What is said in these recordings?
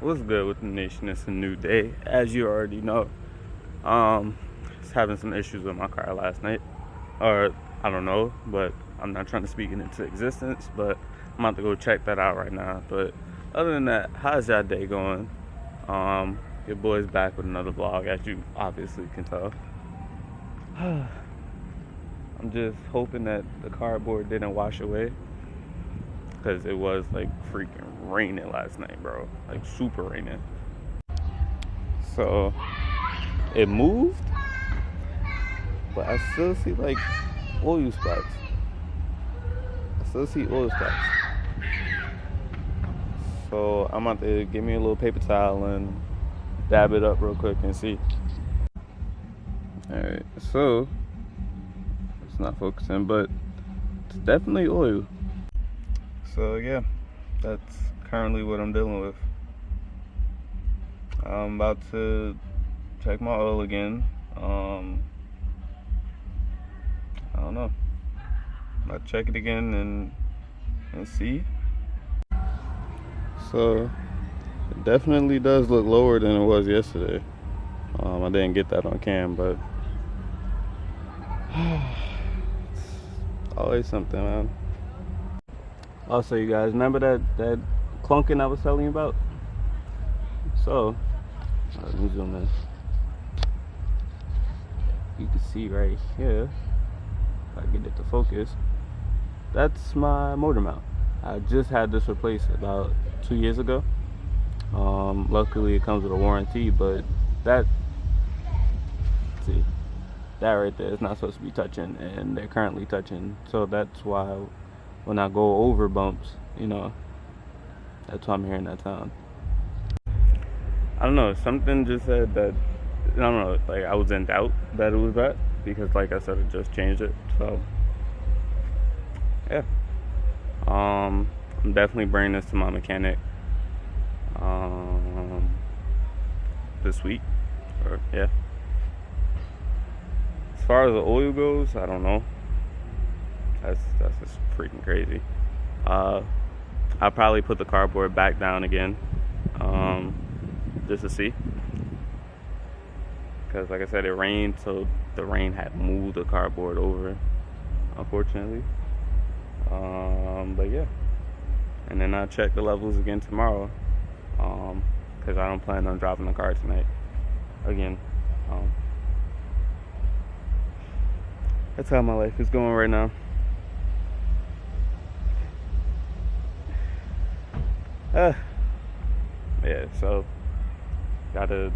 What's good with the nation? It's a new day, as you already know. Was having some issues with my car last night, or I don't know, but I'm not trying to speak it into existence. But I'm about to go check that out right now. But other than that, how's your day going? Your boy's back with another vlog, as you obviously can tell. I'm just hoping that the cardboard didn't wash away, because it was like freaking raining last night, bro. Like super raining. So it moved, but I still see like oil spots. So I'm about to give me a little paper towel and dab it up real quick and see. Alright, so it's not focusing, but it's definitely oil. So yeah, that's currently what I'm dealing with. I'm about to check my oil again. I don't know. I'll check it again and see. So it definitely does look lower than it was yesterday. I didn't get that on cam, but it's always something, man. Also, you guys remember that clunking I was telling you about? So let me zoom in. You can see right here, if I get it to focus, that's my motor mount. I just had this replaced about 2 years ago. Luckily it comes with a warranty, but that right there is not supposed to be touching, and they're currently touching. So that's why when I go over bumps, you know, that's why I'm hearing that sound. I don't know, something just said that, I don't know, like I was in doubt that it was that, because like I said, it just changed it. So yeah, I'm definitely bringing this to my mechanic this week, or yeah. As far as the oil goes, I don't know. That's just freaking crazy. I'll probably put the cardboard back down again, just to see. Because like I said, it rained, so the rain had moved the cardboard over, unfortunately. But yeah. And then I'll check the levels again tomorrow, because I don't plan on driving the car tonight again. That's how my life is going right now. Yeah, so gotta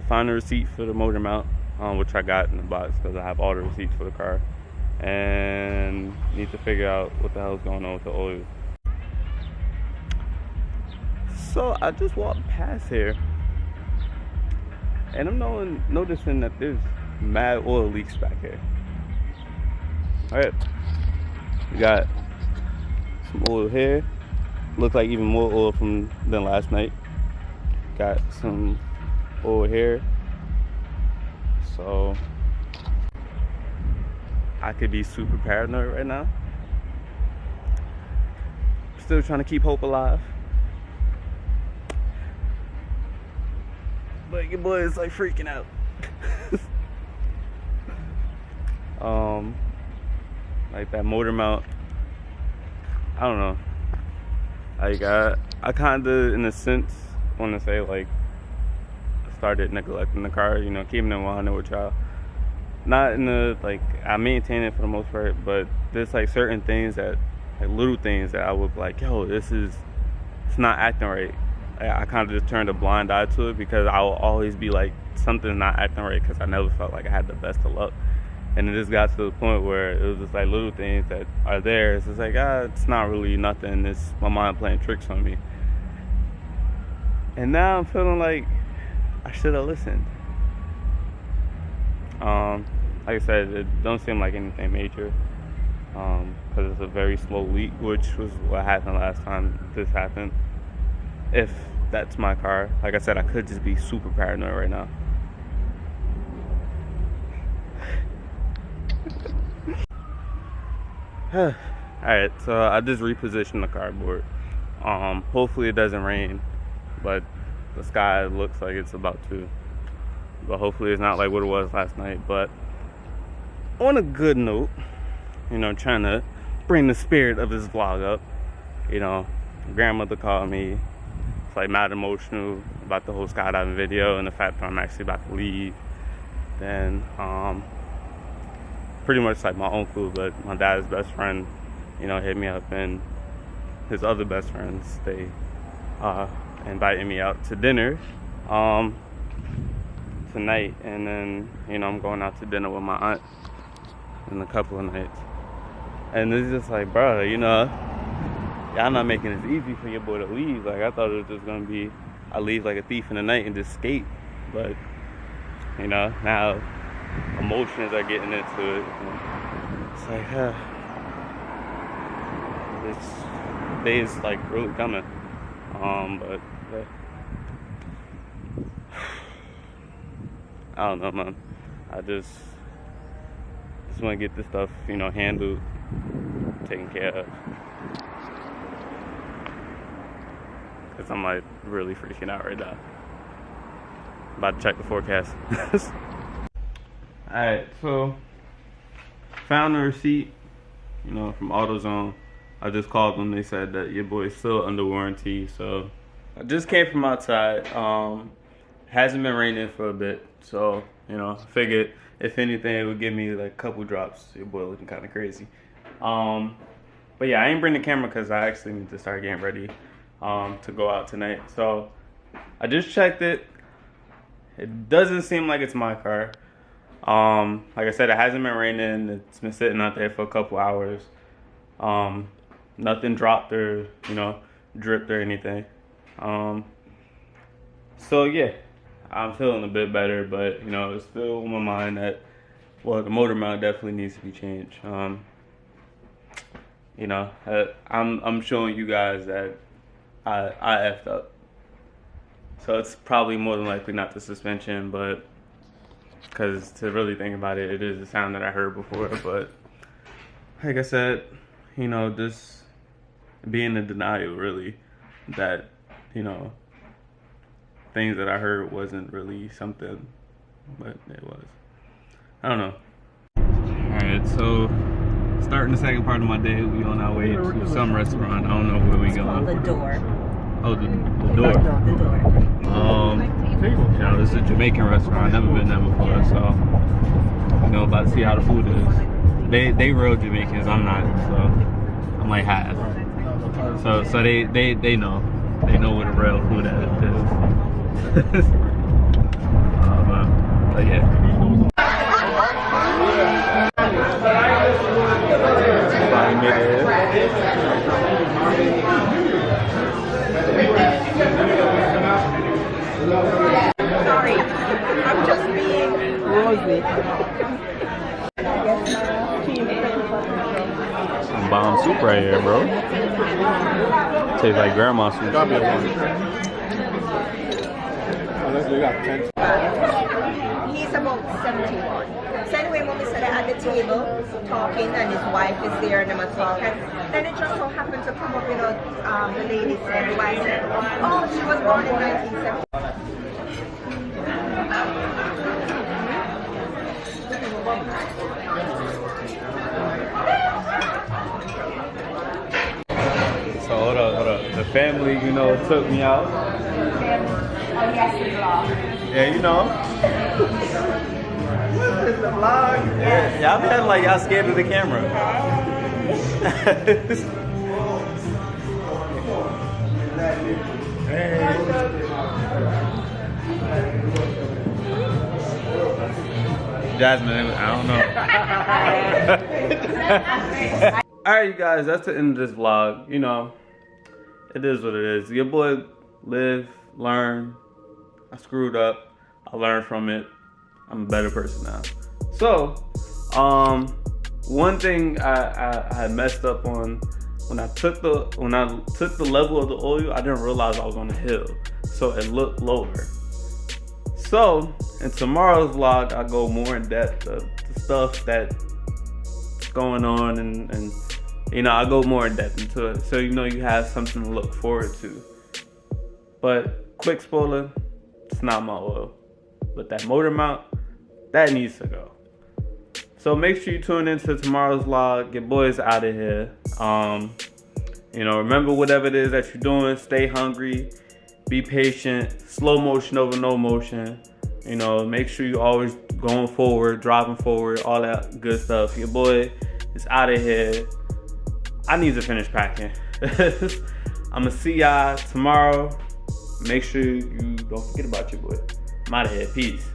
find a receipt for the motor mount, which I got in the box because I have all the receipts for the car, and need to figure out what the hell's going on with the oil. So I just walked past here, and I'm noticing that there's mad oil leaks back here. Alright, we got some oil here. Looks like even more oil than last night. Got some oil here. So I could be super paranoid right now. Still trying to keep hope alive. But your boy is like freaking out. Like that motor mount, I don't know. Like I kinda, in a sense, want to say like I started neglecting the car, you know, keeping it 100 with y'all. Not in the, like, I maintain it for the most part, but there's like certain things that, like little things that I would be like, yo, it's not acting right. I kind of just turned a blind eye to it, because I will always be like, something's not acting right, because I never felt like I had the best of luck. And it just got to the point where it was just like little things that are there. It's just like, it's not really nothing. It's my mind playing tricks on me. And now I'm feeling like I should have listened. Like I said, it don't seem like anything major, because it's a very slow leak, which was what happened last time this happened. If that's my car, like I said, I could just be super paranoid right now. Alright, so I just repositioned the cardboard. Hopefully it doesn't rain, but the sky looks like it's about to, but hopefully it's not like what it was last night. But on a good note, you know, trying to bring the spirit of this vlog up, you know, grandmother called me. It's like mad emotional about the whole skydiving video and the fact that I'm actually about to leave. Then pretty much like my uncle, but my dad's best friend, you know, hit me up, and his other best friends, they invited me out to dinner tonight. And then, you know, I'm going out to dinner with my aunt in a couple of nights. And it's just like, bro, you know, y'all not making it easy for your boy to leave. Like, I thought it was just gonna be, I leave like a thief in the night and just skate. But, you know, now emotions are getting into it. It's like, this day is like really coming. But I don't know, man. I just want to get this stuff, you know, handled, taken care of. Cause I'm like really freaking out right now. About to check the forecast. Alright, so found the receipt, you know, from AutoZone. I just called them. They said that your boy's still under warranty. So I just came from outside. Hasn't been raining for a bit, so, you know, I figured if anything it would give me like a couple drops. Your boy looking kind of crazy. But yeah, I ain't bring the camera because I actually need to start getting ready to go out tonight. So I just checked it. It doesn't seem like it's my car. Like I said, it hasn't been raining. It's been sitting out there for a couple hours. Nothing dropped or, you know, dripped or anything. So yeah, I'm feeling a bit better, but, you know, it's still on my mind that, well, the motor mount definitely needs to be changed. You know, I'm showing you guys that I effed up. So it's probably more than likely not the suspension, but because to really think about it, it is the sound that I heard before. But like I said, you know, just being in denial, really, that, you know, things that I heard wasn't really something, but it was. I don't know. Alright, so starting the second part of my day, we on our way to some restaurant. I don't know where we going. The Door. Oh, the Door. The Door. You know, this is a Jamaican restaurant. I've never been there before, so, you know, about to see how the food is. They real Jamaicans, I'm not, so I'm like half. So they know what a real food is. But yeah. Sorry, I'm just being rosy. Some bomb soup right here, bro. Tastes like grandma's soup. He's about 71. So anyway, when we sat at the table talking and his wife is there and I'm talking, then it just so happened to come up, you know, the lady said, the wife said, oh, she was born in 1970. So hold up. The family, you know, took me out. Oh yes, the vlog. Yeah, you know. What is the vlog? Yeah, y'all been like y'all scared of the camera. Jasmine, I don't know. Alright, you guys, that's the end of this vlog. You know, it is what it is. Your boy lived, learned. I screwed up. I learned from it. I'm a better person now. So, one thing I messed up on when I took the level of the oil, I didn't realize I was on a hill, so it looked lower. So in tomorrow's vlog, I go more in depth of the stuff that's going on, and you know, I go more in depth into it, so you know you have something to look forward to. But quick spoiler, it's not my oil. But that motor mount, that needs to go. So make sure you tune into tomorrow's vlog. Your boy's out of here. You know, remember whatever it is that you're doing, stay hungry, be patient, slow motion over no motion. You know, make sure you always going forward, driving forward, all that good stuff. Your boy is out of here. I need to finish packing. I'm gonna see y'all tomorrow. Make sure you don't forget about your boy. I'm out of here. Peace.